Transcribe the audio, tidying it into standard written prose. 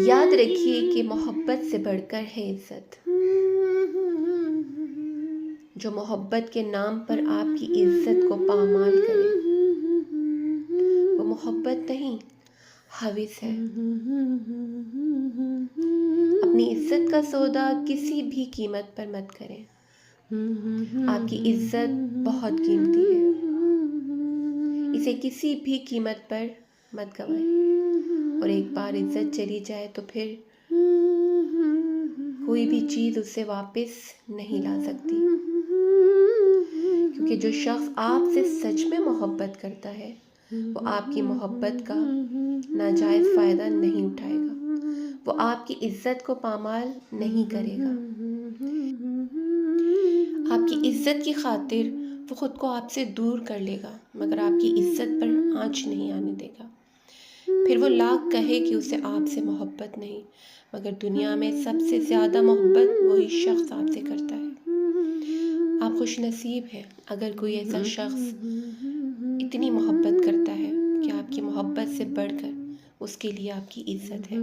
یاد رکھیے کہ محبت سے بڑھ کر ہے عزت۔ جو محبت کے نام پر آپ کی عزت کو پامال کرے وہ محبت نہیں، ہوس ہے۔ اپنی عزت کا سودا کسی بھی قیمت پر مت کریں۔ آپ کی عزت بہت قیمتی ہے، اسے کسی بھی قیمت پر مت گوائیں۔ اور ایک بار عزت چلی جائے تو پھر کوئی بھی چیز اسے واپس نہیں لا سکتی، کیونکہ جو شخص آپ سے سچ میں محبت کرتا ہے وہ آپ کی محبت کا ناجائز فائدہ نہیں اٹھائے گا، وہ آپ کی عزت کو پامال نہیں کرے گا۔ آپ کی عزت کی خاطر وہ خود کو آپ سے دور کر لے گا، مگر آپ کی عزت پر آنچ نہیں آنے دے گا۔ پھر وہ لاکھ کہے کہ اسے آپ سے محبت نہیں، مگر دنیا میں سب سے زیادہ محبت وہی شخص آپ سے کرتا ہے۔ آپ خوش نصیب ہیں اگر کوئی ایسا شخص اتنی محبت کرتا ہے کہ آپ کی محبت سے بڑھ کر اس کے لیے آپ کی عزت ہے۔